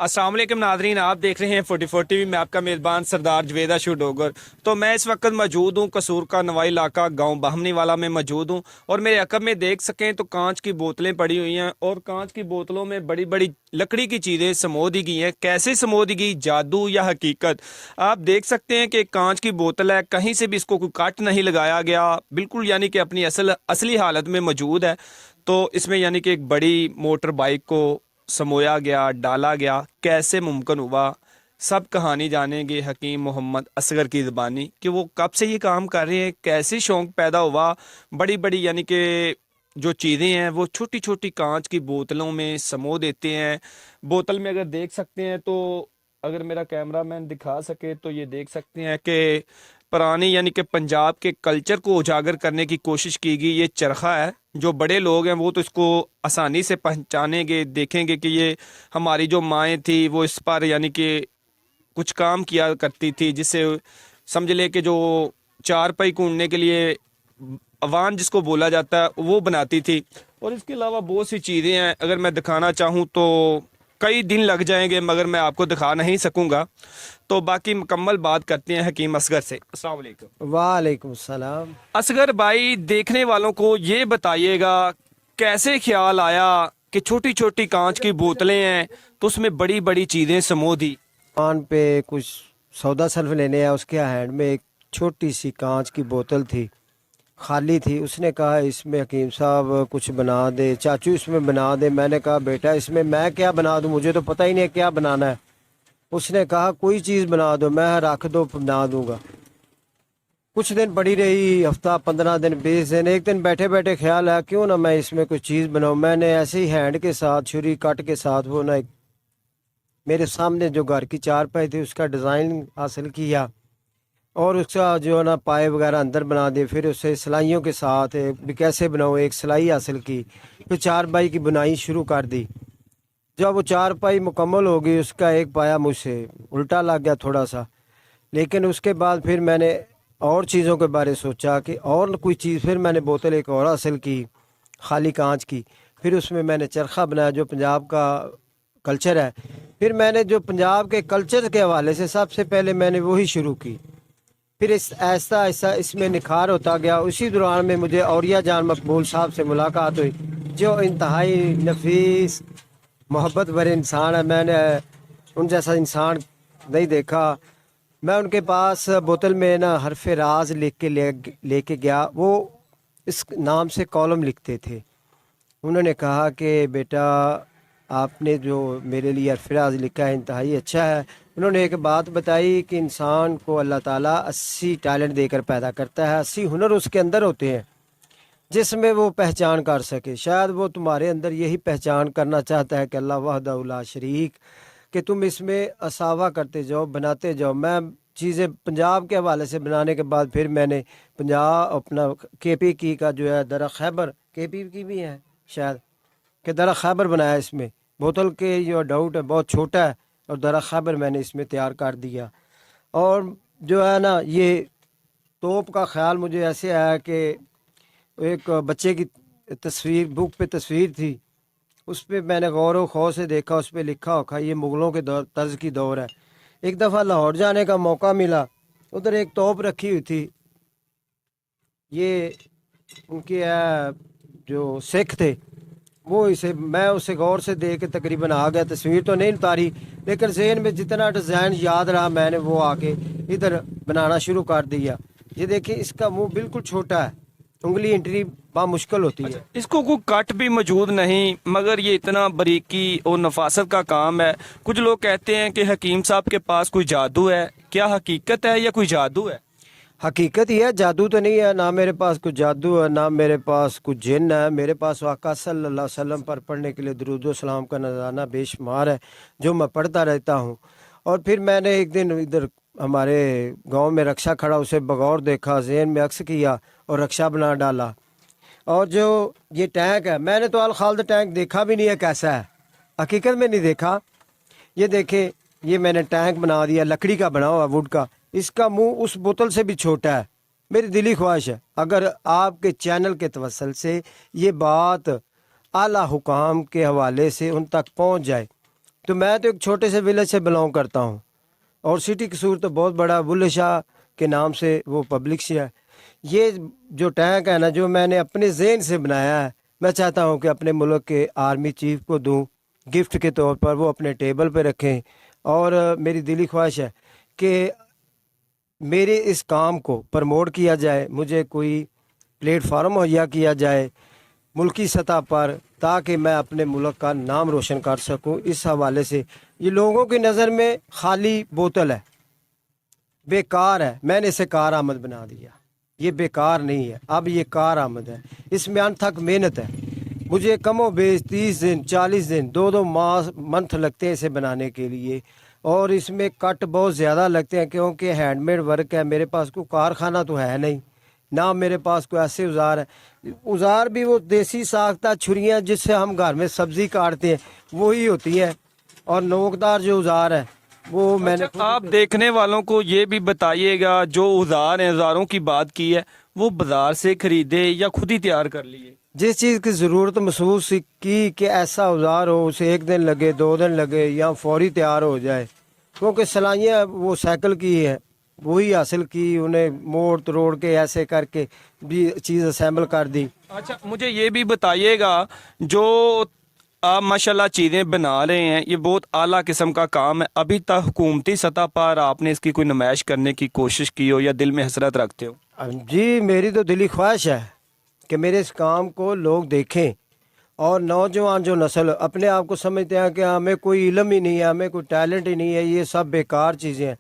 अस्सलाम वालेकुम नादरीन, आप देख रहे हैं 44 टीवी में आपका मेज़बान सरदार जवेदा शूडोगर। तो मैं इस वक्त मौजूद हूँ कसूर का नवाई इलाका गांव बाहमनी वाला में मौजूद हूँ। और मेरे अकब में देख सकें तो कांच की बोतलें पड़ी हुई हैं और कांच की बोतलों में बड़ी बड़ी लकड़ी की चीज़ें समो दी गई हैं। कैसे समो दी गई, जादू या हकीकत? आप देख सकते हैं कि कांच की बोतल है, कहीं से भी इसको कोई कट नहीं लगाया गया, बिल्कुल यानी कि अपनी असली हालत में मौजूद है। तो इसमें यानी कि एक बड़ी मोटर बाइक को समोया गया, डाला गया, कैसे मुमकिन हुआ, सब कहानी जानेंगे हकीम मोहम्मद असगर की ज़बानी कि वो कब से ये काम कर रहे हैं, कैसे शौक़ पैदा हुआ। बड़ी बड़ी यानी कि जो चीज़ें हैं वो छोटी छोटी कांच की बोतलों में समो देते हैं। बोतल में अगर देख सकते हैं तो, अगर मेरा कैमरा मैन दिखा सके तो ये देख सकते हैं कि पुरानी यानी कि पंजाब के कल्चर को उजागर करने की कोशिश की गई। ये चरखा है, जो बड़े लोग हैं वो तो इसको आसानी से पहचानेंगे, देखेंगे कि ये हमारी जो माएँ थी वो इस पर यानी कि कुछ काम किया करती थी, जिससे समझ ले कि जो चारपाई कूटने के लिए अवान जिसको बोला जाता है वो बनाती थी। और इसके अलावा बहुत सी चीज़ें हैं, अगर मैं दिखाना चाहूँ तो कई दिन लग जाएंगे, मगर मैं आपको दिखा नहीं सकूँगा। तो बाकी मुकम्मल बात करते हैं हकीम असगर से। अस्सलाम वालेकुम। वालेकुम सलाम। असगर भाई, देखने वालों को ये बताइएगा कैसे ख्याल आया कि छोटी छोटी कांच की बोतलें हैं तो उसमें बड़ी बड़ी चीज़ें समो दी। दुकान पे कुछ सौदा सर्फ लेने आया, उसके हैंड में एक छोटी सी कांच की बोतल थी, खाली थी। उसने कहा इसमें हकीम साहब कुछ बना दे, चाचू इसमें बना दे। मैंने कहा बेटा इसमें मैं क्या बना दूं, मुझे तो पता ही नहीं है क्या बनाना है। उसने कहा कोई चीज़ बना दो, मैं रख दो बना दूंगा। कुछ दिन पड़ी रही, हफ्ता 15 दिन 20 दिन। एक दिन बैठे बैठे ख्याल आया क्यों ना मैं इसमें कुछ चीज़ बनाऊं। मैंने ऐसे ही हैंड के साथ छुरी कट के साथ वो ना मेरे सामने जो घर की चारपाई थी उसका डिज़ाइन हासिल किया और उसका जो है ना पाए वगैरह अंदर बना दिए। फिर उसे सिलाइयों के साथ भी कैसे बनाऊँ, एक सिलाई हासिल की। फिर चारपाई की बुनाई शुरू कर दी। जब वो चारपाई मुकम्मल हो गई, उसका एक पाया मुझसे उल्टा लग गया थोड़ा सा। लेकिन उसके बाद फिर मैंने और चीज़ों के बारे सोचा कि और कोई चीज़। फिर मैंने बोतल एक और हासिल की, खाली कांच की। फिर उसमें मैंने चरखा बनाया जो पंजाब का कल्चर है। फिर मैंने जो पंजाब के कल्चर के हवाले से सबसे पहले मैंने वही शुरू की। फिर इस ऐसा ऐसा इसमें निखार होता गया। उसी दौरान में मुझे औरिया जान मकबूल साहब से मुलाकात हुई, जो इंतहाई नफीस मोहब्बत भरे इंसान है। मैंने उन जैसा इंसान नहीं देखा। मैं उनके पास बोतल में ना हरफ राज लिख के लेके गया। वो इस नाम से कॉलम लिखते थे। उन्होंने कहा कि बेटा आपने जो मेरे लिए हरफ राज लिखा है इंतहाई अच्छा है। उन्होंने एक बात बताई कि इंसान को अल्लाह ताला 80 टैलेंट देकर पैदा करता है, 80 हुनर उसके अंदर होते हैं जिसमें वो पहचान कर सके। शायद वो तुम्हारे अंदर यही पहचान करना चाहता है कि अल्लाह वहदहू ला शरीक, कि तुम इसमें असावा करते जाओ, बनाते जाओ। मैं चीज़ें पंजाब के हवाले से बनाने के बाद फिर मैंने पंजाब अपना KP की का जो है दरा खैबर, KP की भी है शायद, कि दरा खैबर बनाया। इसमें बोतल के जो डाउट है बहुत छोटा है और दरा खैबर मैंने इसमें तैयार कर दिया। और जो है ना ये तोप का ख्याल मुझे ऐसे आया कि एक बच्चे की तस्वीर, बुक पे तस्वीर थी, उस पर मैंने गौर व खौफ से देखा, उस पर लिखा होखा ये मुग़लों के दौर तर्ज की दौर है। एक दफ़ा लाहौर जाने का मौका मिला, उधर एक तोप रखी हुई थी। ये उनके जो सिख थे वो इसे, मैं उसे गौर से देख के तकरीबन आ गया। तस्वीर तो नहीं उतारी, लेकिन ज़हन में जितना डिज़ाइन याद रहा मैंने वो आके इधर बनाना शुरू कर दिया। ये देखिए इसका मुंह बिल्कुल छोटा है, उंगली एंट्री मुश्किल होती है। इसको कोई कट भी मौजूद नहीं, मगर ये इतना बारीकी और नफासत का काम है। कुछ लोग कहते हैं कि हकीम साहब के पास कोई जादू है, क्या हकीकत है या कोई जादू है? हकीकत ही है, जादू तो नहीं है। ना मेरे पास कुछ जादू है, ना मेरे पास कुछ जिन है। मेरे पास आका सल्लल्लाहु अलैहि वसल्लम पर पढ़ने के लिए दुरूद व सलाम का नज़राना बेशुमार है जो मैं पढ़ता रहता हूँ। और फिर मैंने एक दिन इधर हमारे गांव में रक्षा खड़ा, उसे बगौर देखा, ज़हन में अक्स किया और रक्षा बना डाला। और जो ये टैंक है, मैंने तो अल खाल्द टैंक देखा भी नहीं है कैसा है, हकीकत में नहीं देखा। ये देखें, ये मैंने टैंक बना दिया, लकड़ी का बना हुआ, वुड का। इसका मुंह उस बोतल से भी छोटा है। मेरी दिली ख्वाहिश है अगर आपके चैनल के तवसल से ये बात आला हुकाम के हवाले से उन तक पहुंच जाए तो मैं तो एक छोटे से विलेज से बिलोंग करता हूँ, और सिटी कसूर तो बहुत बड़ा, बुल्ले शाह के नाम से वो पब्लिक से है। ये जो टैंक है ना, जो मैंने अपने जहन से बनाया है, मैं चाहता हूँ कि अपने मुल्क के आर्मी चीफ को दूँ गिफ्ट के तौर पर, वो अपने टेबल पे रखें। और मेरी दिली ख्वाहिश है कि मेरे इस काम को प्रमोट किया जाए, मुझे कोई प्लेटफार्म मुहैया किया जाए मुल्की सतह पर, ताकि मैं अपने मुल्क का नाम रोशन कर सकूं। इस हवाले से ये लोगों की नज़र में खाली बोतल है, बेकार है, मैंने इसे कार आमद बना दिया। ये बेकार नहीं है, अब ये कार आमद है, इसमें अनथक मेहनत है। मुझे कमो बेश 30 दिन 40 दिन 2 माह मंथ लगते हैं इसे बनाने के लिए, और इसमें कट बहुत ज़्यादा लगते हैं क्योंकि हैंडमेड वर्क है। मेरे पास कोई कारखाना तो है नहीं, ना मेरे पास कोई ऐसे औजार है। औजार भी वो देसी साख्ता छुरियाँ जिससे हम घर में सब्ज़ी काटते हैं वही होती हैं, और नोकदार जो औजार है वो मैंने अच्छा, आप देखने वालों को ये भी बताइएगा, जो औजार हैं, औजारों की बात की है, वो बाजार से खरीदे या खुद ही तैयार कर लिए? जिस चीज़ की ज़रूरत महसूस की कि ऐसा औजार हो, उसे 1 दिन लगे 2 दिन लगे या फौरी तैयार हो जाए, क्योंकि सलाइयाँ वो साइकिल की है, वही हासिल की, उन्हें मोड़ तोड़ के ऐसे करके भी चीज़ असेंबल कर दी। अच्छा, मुझे ये भी बताइएगा, जो आप माशाल्लाह चीज़ें बना रहे हैं, ये बहुत आला किस्म का काम है। अभी तक हुकूमती सतह पर आपने इसकी कोई नुमाइश करने की कोशिश की हो या दिल में हसरत रखते हो? जी, मेरी तो दिली ख्वाहिश है कि मेरे इस काम को लोग देखें, और नौजवान जो नस्ल अपने आप को समझते हैं कि हमें कोई इल्म ही नहीं है, हमें कोई टैलेंट ही नहीं है, ये सब बेकार चीज़ें हैं।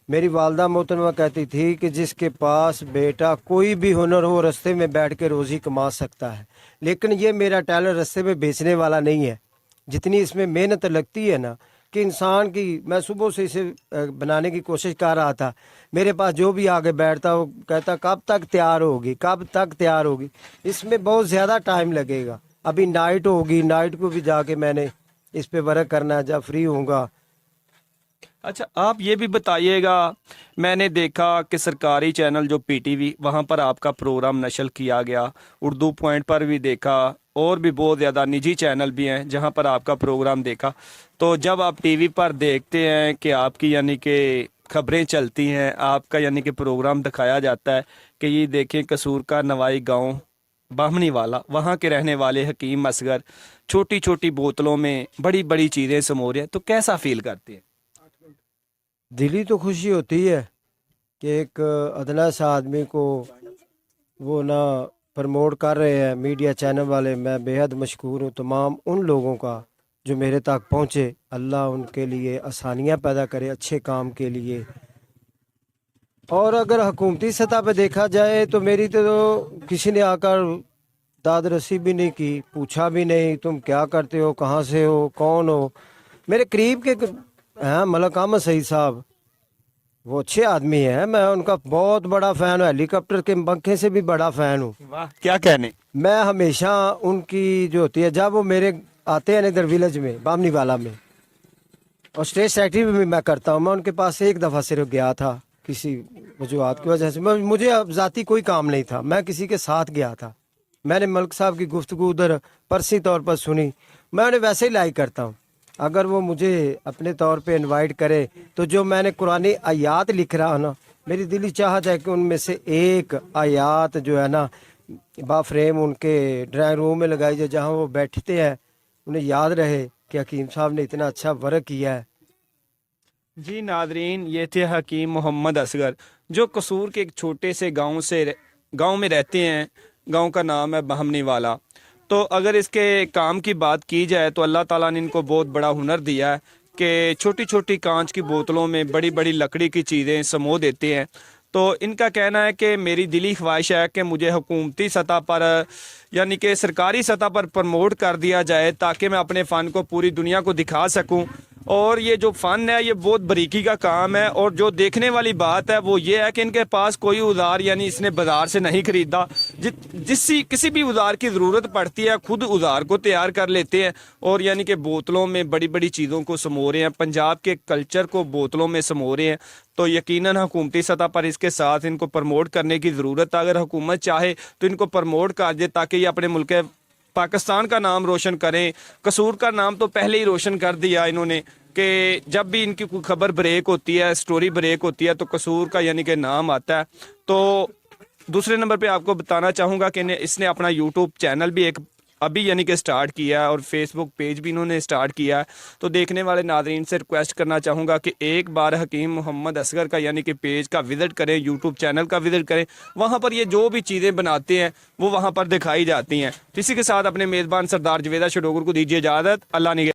मेरी वालदा मोहतरमा कहती थी कि जिसके पास बेटा कोई भी हुनर हो, रास्ते में बैठ के रोज़ी कमा सकता है, लेकिन ये मेरा टैलेंट रास्ते में बेचने वाला नहीं है। जितनी इसमें मेहनत लगती है ना, कि इंसान की, मैं सुबह से इसे बनाने की कोशिश कर रहा था, मेरे पास जो भी आगे बैठता वो कहता कब तक तैयार होगी, कब तक तैयार होगी। इसमें बहुत ज़्यादा टाइम लगेगा, अभी नाइट होगी, नाइट को भी जाके मैंने इस पे वर्क करना है जब फ्री होऊंगा। अच्छा, आप ये भी बताइएगा, मैंने देखा कि सरकारी चैनल जो पीटीवी, वहाँ पर आपका प्रोग्राम नशर किया गया, उर्दू पॉइंट पर भी देखा, और भी बहुत ज़्यादा निजी चैनल भी हैं जहाँ पर आपका प्रोग्राम देखा। तो जब आप टीवी पर देखते हैं कि आपकी यानी कि खबरें चलती हैं, आपका यानी कि प्रोग्राम दिखाया जाता है कि ये देखें कसूर का नवाई गांव बामनी वाला, वहाँ के रहने वाले हकीम असगर छोटी छोटी बोतलों में बड़ी बड़ी चीज़ें समो रहे हैं, तो कैसा फील करते हैं? दिली तो खुशी होती है कि एक अदना सा आदमी को वो ना प्रमोट कर रहे हैं मीडिया चैनल वाले। मैं बेहद मशकूर हूँ तमाम उन लोगों का जो मेरे तक पहुँचे। अल्लाह उनके लिए आसानियाँ पैदा करे अच्छे काम के लिए। और अगर हुकूमती सतह पे देखा जाए तो मेरी तो किसी ने आकर दाद रसी भी नहीं की, पूछा भी नहीं तुम क्या करते हो, कहाँ से हो, कौन हो। मेरे करीब के हैं मलक अहमद सईद साहब, वो अच्छे आदमी हैं, मैं उनका बहुत बड़ा फ़ैन हूँ, हेलीकॉप्टर के पंखे से भी बड़ा फ़ैन हूँ। वाह, क्या कहने। मैं हमेशा उनकी जो होती है, जब वो मेरे आते हैं इधर विलेज में बामनी वाला में, और स्टेज सेक्रेटरी भी मैं करता हूँ, मैं उनके पास एक दफ़ा सिर्फ गया था किसी वजूहत की वजह से। मुझे अब ज़ाती कोई काम नहीं था, मैं किसी के साथ गया था। मैंने मलिक साहब की गुफ्तगू उधर पर्सनली तौर पर सुनी, मैं उन्हें वैसे ही लाइक करता हूँ। अगर वो मुझे अपने तौर पे इनवाइट करे तो जो मैंने कुरानी आयात लिख रहा हूँ ना, मेरी दिली चाहत है कि उनमें से एक आयात जो है ना बाफ्रेम उनके ड्राइंग रूम में लगाई जाए, जहाँ वो बैठते हैं, उन्हें याद रहे कि हकीम साहब ने इतना अच्छा वर्क किया है। जी नादरीन, ये थे हकीम मोहम्मद असगर, जो कसूर के एक छोटे से गांव में रहते हैं। गांव का नाम है बामनी वाला। तो अगर इसके काम की बात की जाए तो अल्लाह ताला ने इनको बहुत बड़ा हुनर दिया है कि छोटी छोटी कांच की बोतलों में बड़ी बड़ी लकड़ी की चीज़ें समो देते हैं। तो इनका कहना है कि मेरी दिली ख्वाहिश है कि मुझे हुकूमती सतह पर यानी कि सरकारी सतह पर प्रमोट कर दिया जाए, ताकि मैं अपने फ़न को पूरी दुनिया को दिखा सकूं। और ये जो फ़न है ये बहुत बारीकी का काम है। और जो देखने वाली बात है वो ये है कि इनके पास कोई औजार यानी इसने बाज़ार से नहीं ख़रीदा। किसी भी औजार की ज़रूरत पड़ती है खुद औजार को तैयार कर लेते हैं, और यानी कि बोतलों में बड़ी बड़ी चीज़ों को समो रहे हैं, पंजाब के कल्चर को बोतलों में समो रहे हैं। तो यकीनन हुकूमती सतह पर इसके साथ इनको प्रमोट करने की ज़रूरत है। अगर हुकूमत चाहे तो इनको प्रमोट कर दे ताकि ये अपने मुल्क के पाकिस्तान का नाम रोशन करें। कसूर का नाम तो पहले ही रोशन कर दिया इन्होंने कि जब भी इनकी कोई खबर ब्रेक होती है, स्टोरी ब्रेक होती है, तो कसूर का यानी कि नाम आता है। तो दूसरे नंबर पे आपको बताना चाहूँगा कि इसने अपना यूट्यूब चैनल भी एक अभी यानी कि स्टार्ट किया है और फेसबुक पेज भी इन्होंने स्टार्ट किया है। तो देखने वाले नाज़रीन से रिक्वेस्ट करना चाहूँगा कि एक बार हकीम मोहम्मद असगर का यानी कि पेज का विज़िट करें, यूट्यूब चैनल का विज़िट करें। वहाँ पर ये जो भी चीज़ें बनाते हैं वो वहाँ पर दिखाई जाती हैं। इसी के साथ अपने मेज़बान सरदार जवेदा शडोगर को दीजिए इजाज़त। अल्लाह निगह।